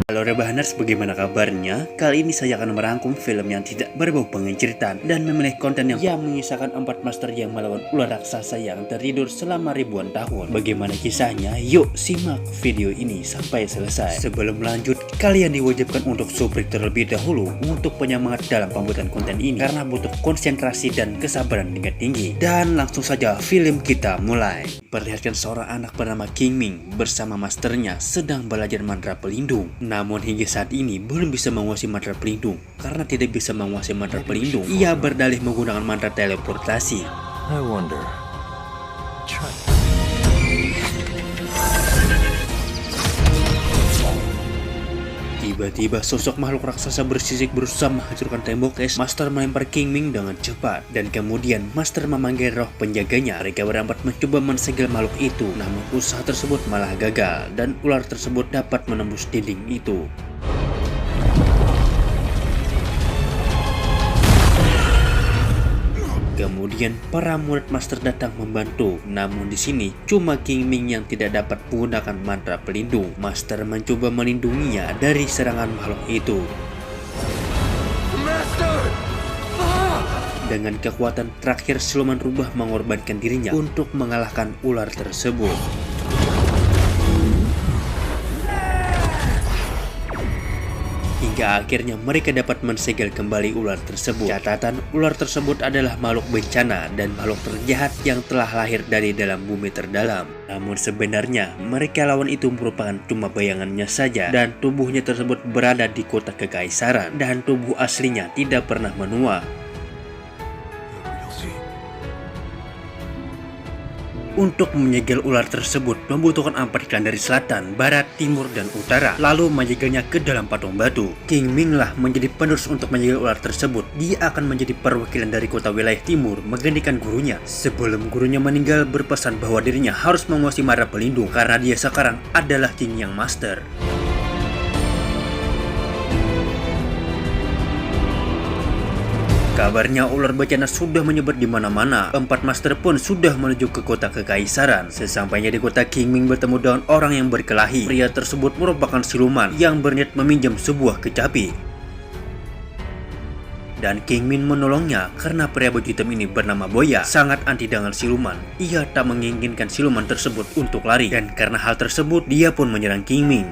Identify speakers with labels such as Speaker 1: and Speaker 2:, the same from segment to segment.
Speaker 1: Halo Rebahaners, bagaimana kabarnya? Kali ini saya akan merangkum film yang tidak berbau pengenceritan dan memilih konten yang mengisahkan 4 master yang melawan ular raksasa yang tertidur selama ribuan tahun. Bagaimana kisahnya? Yuk simak video ini sampai selesai. Sebelum lanjut, kalian diwajibkan untuk subscribe terlebih dahulu untuk penyemangat dalam pembuatan konten ini karena butuh konsentrasi dan kesabaran tingkat tinggi. Dan langsung saja film kita mulai. Perlihatkan seorang anak bernama King Ming bersama masternya sedang belajar mantra pelindung. Namun hingga saat ini belum bisa menguasai mantra pelindung. Karena tidak bisa menguasai mantra pelindung, ia berdalih menggunakan mantra teleportasi.
Speaker 2: I wonder.
Speaker 1: Tiba-tiba sosok makhluk raksasa bersisik berusaha menghancurkan tembok es. Master melempar King Ming dengan cepat dan kemudian Master memanggil roh penjaganya. Mereka berempat mencoba mensegel makhluk itu, namun usaha tersebut malah gagal dan ular tersebut dapat menembus dinding itu. Kemudian para murid master datang membantu. Namun di sini cuma King Ming yang tidak dapat menggunakan mantra pelindung. Master mencoba melindunginya dari serangan makhluk itu. Dengan kekuatan terakhir, siluman rubah mengorbankan dirinya untuk mengalahkan ular tersebut. Hingga akhirnya mereka dapat mensegel kembali ular tersebut. Catatan, ular tersebut adalah makhluk bencana dan makhluk terjahat yang telah lahir dari dalam bumi terdalam. Namun sebenarnya mereka lawan itu merupakan cuma bayangannya saja, dan tubuhnya tersebut berada di kota kekaisaran dan tubuh aslinya tidak pernah menua. Untuk menyegel ular tersebut membutuhkan 4 klan dari selatan, barat, timur, dan utara, lalu menyegelnya ke dalam patung batu. King Ming lah menjadi penerus untuk menyegel ular tersebut. Dia akan menjadi perwakilan dari kota wilayah timur menggantikan gurunya. Sebelum gurunya meninggal berpesan bahwa dirinya harus menguasai mantra pelindung karena dia sekarang adalah King yang master. Kabarnya ular bencana sudah menyebar di mana-mana. 4 master pun sudah menuju ke kota kekaisaran. Sesampainya di kota, King Ming bertemu dengan orang yang berkelahi. Pria tersebut merupakan siluman yang berniat meminjam sebuah kecapi. Dan King Ming menolongnya karena pria baju hitam ini bernama Boya sangat anti dengan siluman. Ia tak menginginkan siluman tersebut untuk lari, dan karena hal tersebut dia pun menyerang King Ming.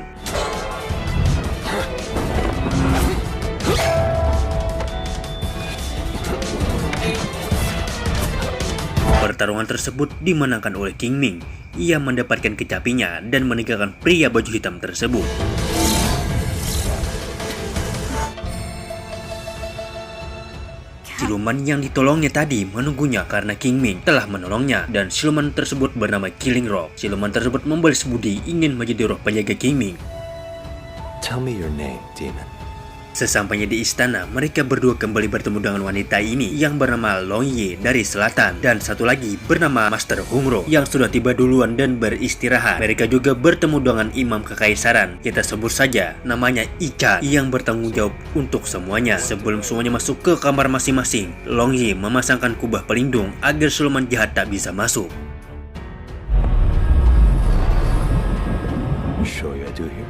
Speaker 1: Pertarungan tersebut dimenangkan oleh King Ming. Ia mendapatkan kecapinya dan meninggalkan pria baju hitam tersebut. Siluman yang ditolongnya tadi menunggunya karena King Ming telah menolongnya, dan siluman tersebut bernama Killing Rock. Siluman tersebut membalas budi ingin menjadi roh penjaga King Ming.
Speaker 2: Tell me your name, demon.
Speaker 1: Sesampainya di istana, mereka berdua kembali bertemu dengan wanita ini yang bernama Long Ye dari selatan, dan satu lagi bernama Master Hungro yang sudah tiba duluan dan beristirahat. Mereka juga bertemu dengan Imam Kekaisaran, kita sebut saja namanya Icha, yang bertanggung jawab untuk semuanya. Sebelum semuanya masuk ke kamar masing-masing, Long Ye memasangkan kubah pelindung agar siluman jahat tak bisa masuk.
Speaker 2: Sure you do here?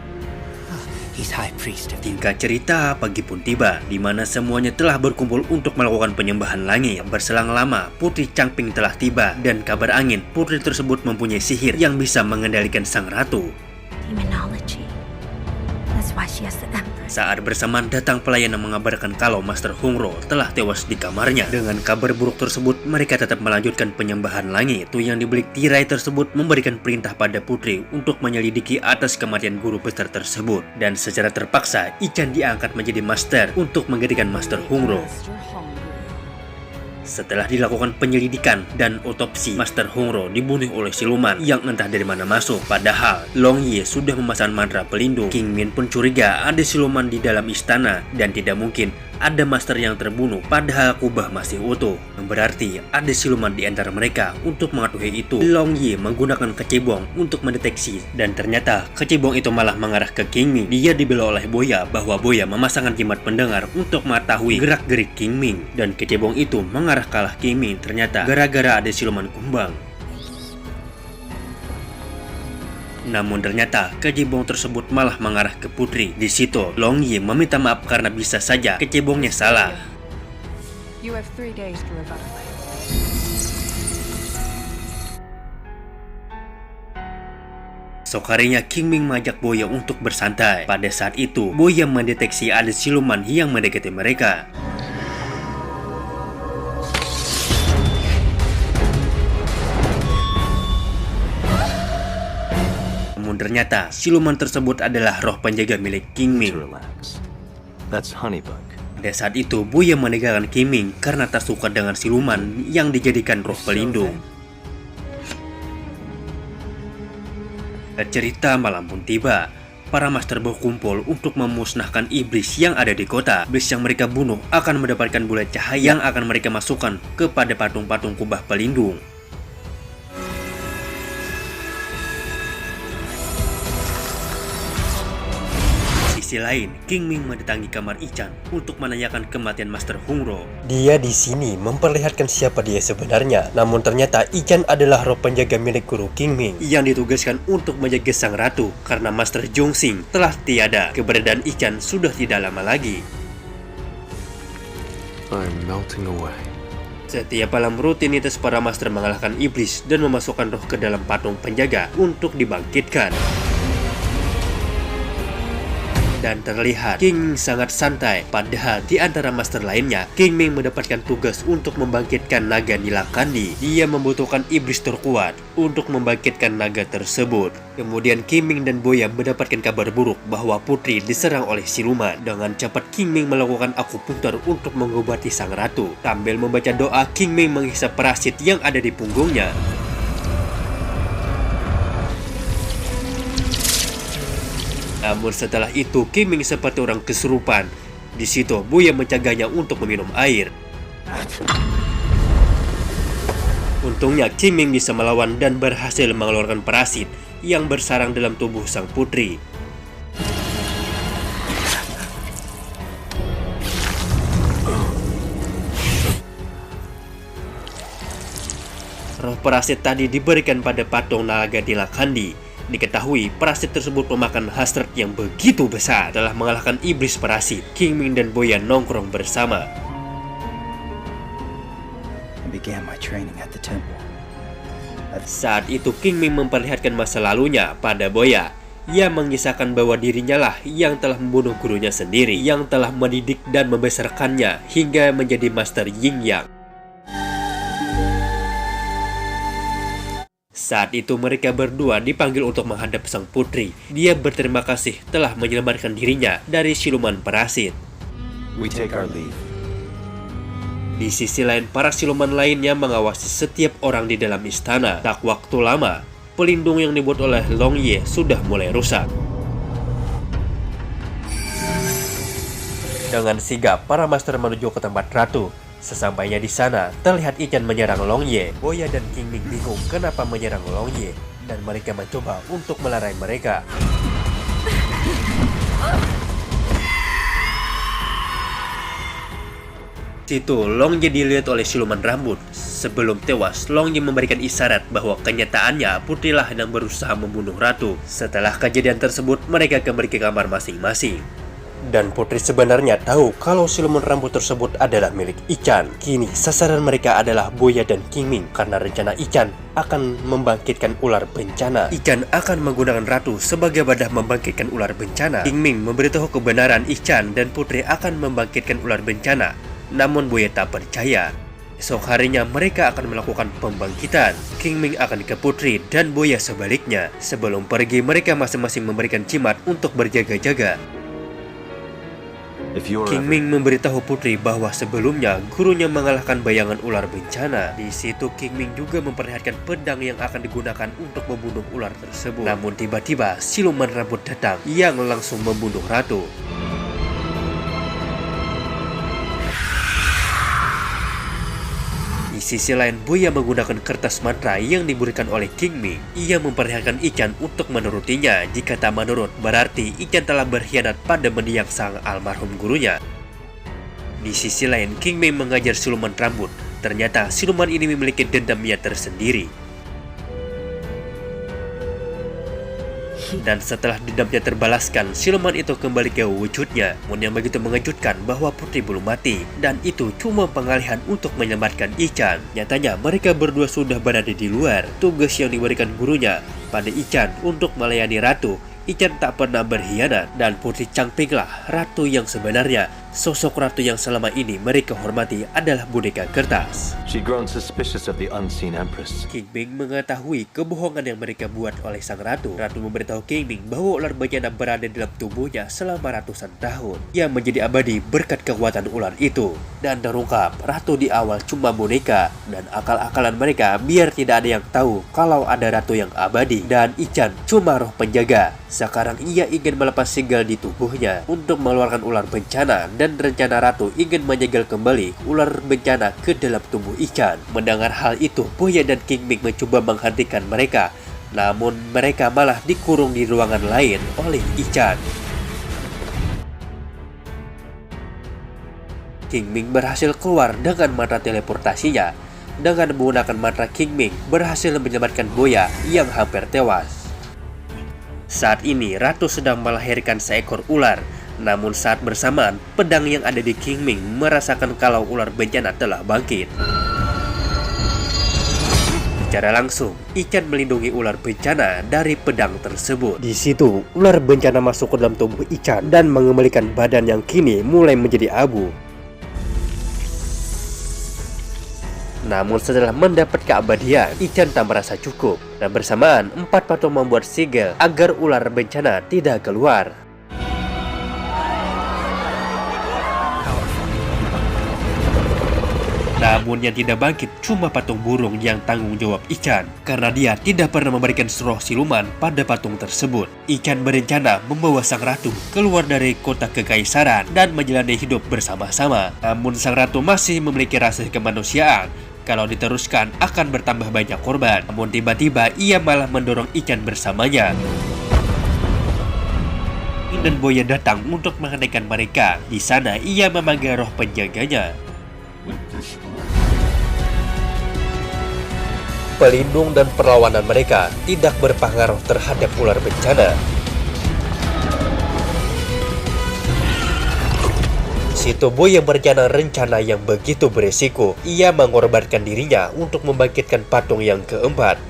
Speaker 1: Tingkat cerita, pagi pun tiba, di mana semuanya telah berkumpul untuk melakukan penyembahan langit. Berselang lama, Putri Changping telah tiba, dan kabar angin, putri tersebut mempunyai sihir yang bisa mengendalikan sang ratu.
Speaker 3: Demonology. That's why she has the Emperor.
Speaker 1: Saat bersamaan datang pelayan yang mengabarkan kalau Master Hungro telah tewas di kamarnya. Dengan kabar buruk tersebut, mereka tetap melanjutkan penyembahan langit. Itu yang dibalik tirai tersebut memberikan perintah pada putri untuk menyelidiki atas kematian guru besar tersebut. Dan secara terpaksa, Ichan diangkat menjadi master untuk menggantikan Master Hungro. Setelah dilakukan penyelidikan dan otopsi, Master Hungro dibunuh oleh siluman yang entah dari mana masuk. Padahal Long Ye sudah memasang mantra pelindung. King Min pun curiga ada siluman di dalam istana, dan tidak mungkin ada master yang terbunuh padahal kubah masih utuh. Berarti ada siluman di antara mereka. Untuk mengetahui itu, Long Ye menggunakan kecebong untuk mendeteksi, dan ternyata kecebong itu malah mengarah ke King Ming. Dia dibela oleh Boya bahwa Boya memasangkan jimat pendengar untuk mengetahui gerak-gerik King Ming, dan kecebong itu mengarah kalah King Ming ternyata gara-gara ada siluman kumbang. Namun ternyata kecebong tersebut malah mengarah ke Putri. Di situ Long Ye meminta maaf karena bisa saja kecebongnya salah.
Speaker 4: You have 3 days to evaluate.
Speaker 1: Esok harinya King Ming mengajak Boya untuk bersantai. Pada saat itu Boya mendeteksi ada siluman yang mendekati mereka. Namun ternyata siluman tersebut adalah roh penjaga milik King Ming.
Speaker 2: Relax. That's Honeybug.
Speaker 1: Pada saat itu Boya meninggalkan King Ming karena tak suka dengan siluman yang dijadikan roh pelindung. Cerita malam pun tiba. Para master berkumpul untuk memusnahkan iblis yang ada di kota. Iblis yang mereka bunuh akan mendapatkan bulat cahaya yang akan mereka masukkan kepada patung-patung kubah pelindung. Di sisi lain, King Ming mendatangi kamar Ichan untuk menanyakan kematian Master Hungro.
Speaker 5: Dia di sini memperlihatkan siapa dia sebenarnya. Namun ternyata Ichan adalah roh penjaga milik guru King Ming
Speaker 1: yang ditugaskan untuk menjaga sang ratu karena Master Zhongxing telah tiada. Keberadaan Ichan sudah tidak lama lagi.
Speaker 2: I'm melting away.
Speaker 1: Setiap malam rutinitas para master mengalahkan iblis dan memasukkan roh ke dalam patung penjaga untuk dibangkitkan. Dan terlihat King sangat santai, padahal di antara master lainnya King Ming mendapatkan tugas untuk membangkitkan naga Nilakandi. Dia membutuhkan iblis terkuat untuk membangkitkan naga tersebut. Kemudian King Ming dan Boya mendapatkan kabar buruk bahwa Putri diserang oleh siluman. Dengan cepat King Ming melakukan akupunktur untuk mengobati sang ratu. Sambil membaca doa, King Ming menghisap parasit yang ada di punggungnya. Namun setelah itu King Ming seperti orang kesurupan. Di situ Boya mencegahnya untuk meminum air. Untungnya King Ming bisa melawan dan berhasil mengeluarkan parasit yang bersarang dalam tubuh sang putri. Roh parasit tadi diberikan pada patung naga Nilakandi. Diketahui parasit tersebut memakan hasrat yang begitu besar. Setelah mengalahkan iblis parasit, King Ming dan Boya nongkrong bersama.
Speaker 6: I began my training at the temple.
Speaker 1: Saat itu King Ming memperlihatkan masa lalunya pada Boya. Ia mengisahkan bahwa dirinya lah yang telah membunuh gurunya sendiri, yang telah mendidik dan membesarkannya hingga menjadi Master Yin Yang. Saat itu mereka berdua dipanggil untuk menghadap sang putri. Dia berterima kasih telah menyelamatkan dirinya dari siluman parasit.
Speaker 2: We take our leave.
Speaker 1: Di sisi lain, para siluman lainnya mengawasi setiap orang di dalam istana. Tak waktu lama, pelindung yang dibuat oleh Long Ye sudah mulai rusak. Dengan sigap, para master menuju ke tempat ratu. Sesampainya di sana, terlihat Ichan menyerang Long Ye. Boya dan King Ming bingung kenapa menyerang Long Ye, dan mereka mencoba untuk melerai mereka. Situ, Long Ye dilihat oleh siluman rambut. Sebelum tewas, Long Ye memberikan isyarat bahwa kenyataannya putrilah yang berusaha membunuh ratu. Setelah kejadian tersebut, mereka kembali ke kamar masing-masing. Dan putri sebenarnya tahu kalau siluman rambut tersebut adalah milik Ichan. Kini sasaran mereka adalah Boya dan King Ming karena rencana Ichan akan membangkitkan ular bencana. Ichan akan menggunakan ratu sebagai wadah membangkitkan ular bencana. King Ming memberitahu kebenaran Ichan dan putri akan membangkitkan ular bencana. Namun Boya tak percaya. Esok harinya mereka akan melakukan pembangkitan. King Ming akan ke putri dan Boya sebaliknya. Sebelum pergi mereka masing-masing memberikan jimat untuk berjaga-jaga. King Ming memberitahu putri bahwa sebelumnya gurunya mengalahkan bayangan ular bencana. Di situ King Ming juga memperlihatkan pedang yang akan digunakan untuk membunuh ular tersebut. Namun tiba-tiba siluman rambut datang yang langsung membunuh ratu. Di sisi lain, Boya menggunakan kertas mantra yang diberikan oleh King Ming. Ia memperlihatkan Ichan untuk menurutinya. Jika tak menurut, berarti Ichan telah berkhianat pada mendiang sang almarhum gurunya. Di sisi lain, King Ming mengajar siluman rambut. Ternyata siluman ini memiliki dendamnya tersendiri.
Speaker 3: Chi.
Speaker 1: Dan setelah dendamnya terbalaskan, siluman itu kembali ke wujudnya. Namun yang begitu mengejutkan bahwa putri belum mati, dan itu cuma pengalihan untuk menyelamatkan Ichan. Nyatanya mereka berdua sudah berada di luar. Tugas yang diberikan gurunya pada Ichan untuk melayani ratu. Ichan tak pernah berkhianat, dan Putri Changping lah ratu yang sebenarnya. Sosok ratu yang selama ini mereka hormati adalah boneka kertas.
Speaker 2: She'd grown suspicious of the unseen empress.
Speaker 1: King Ming mengetahui kebohongan yang mereka buat oleh sang ratu. Ratu memberitahu King Ming bahwa ular bencana berada dalam tubuhnya selama ratusan tahun, yang menjadi abadi berkat kekuatan ular itu. Dan terungkap, ratu di awal cuma boneka, dan akal-akalan mereka biar tidak ada yang tahu kalau ada ratu yang abadi. Dan Ichan cuma roh penjaga. Sekarang ia ingin melepas segel di tubuhnya untuk mengeluarkan ular bencana, dan rencana ratu ingin menyegel kembali ular bencana ke dalam tubuh Ichan. Mendengar hal itu, Boya dan King Ming mencoba menghentikan mereka, namun mereka malah dikurung di ruangan lain oleh Ichan. King Ming berhasil keluar dengan mantra teleportasinya. Dengan menggunakan mantra, King Ming berhasil menyelamatkan Boya yang hampir tewas. Saat ini ratu sedang melahirkan seekor ular. Namun saat bersamaan, pedang yang ada di King Ming merasakan kalau ular bencana telah bangkit. Secara langsung, Ichan melindungi ular bencana dari pedang tersebut. Di situ, ular bencana masuk ke dalam tubuh Ichan dan mengembalikan badan yang kini mulai menjadi abu. Namun setelah mendapat keabadian, Ichan tak merasa cukup, dan bersamaan 4 patung membuat segel agar ular bencana tidak keluar. Namun yang tidak bangkit cuma patung burung yang tanggung jawab Ichan, karena dia tidak pernah memberikan roh siluman pada patung tersebut. Ichan berencana membawa sang ratu keluar dari kota kekaisaran dan menjalani hidup bersama-sama. Namun sang ratu masih memiliki rasa kemanusiaan. Kalau diteruskan akan bertambah banyak korban. Namun tiba-tiba ia malah mendorong Ichan bersamanya. Dan Boya datang untuk menghentikan mereka. Di sana ia memanggil roh penjaganya. Pelindung dan perlawanan mereka tidak berpengaruh terhadap ular bencana. Situ Boya berencana rencana yang begitu beresiko. Ia mengorbankan dirinya untuk membangkitkan patung yang keempat,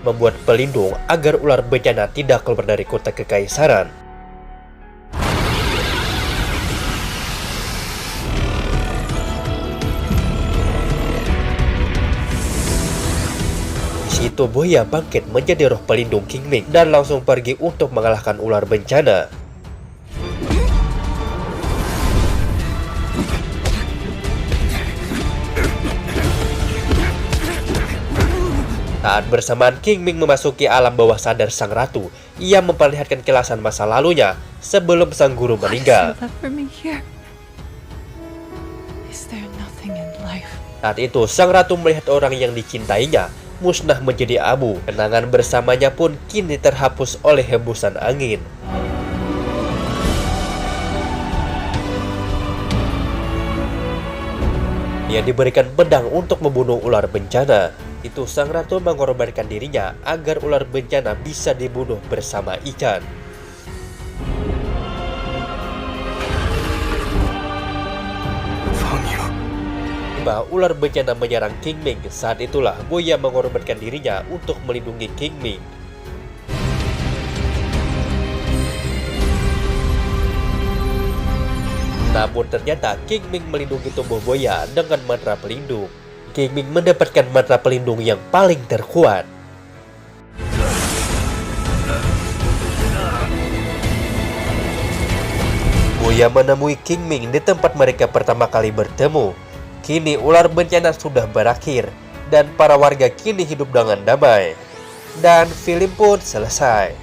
Speaker 1: membuat pelindung agar ular bencana tidak keluar dari kota kekaisaran. Situ Boya bangkit menjadi roh pelindung King Ming dan langsung pergi untuk mengalahkan ular bencana. Saat bersamaan King Ming memasuki alam bawah sadar sang ratu, ia memperlihatkan kilasan masa lalunya sebelum sang guru meninggal. Saat itu sang ratu melihat orang yang dicintainya musnah menjadi abu. Kenangan bersamanya pun kini terhapus oleh hembusan angin. Dia diberikan pedang untuk membunuh ular bencana. Itu sang ratu mengorbankan dirinya agar ular bencana bisa dibunuh bersama Ichan. Tiba ular bencana menyerang King Ming. Saat itulah Boya mengorbankan dirinya untuk melindungi King Ming. Namun ternyata King Ming melindungi tubuh Boya dengan mantra pelindung. King Ming mendapatkan mantra pelindung yang paling terkuat. Boya menemui King Ming di tempat mereka pertama kali bertemu. Kini ular bencana sudah berakhir dan para warga kini hidup dengan damai. Dan film pun selesai.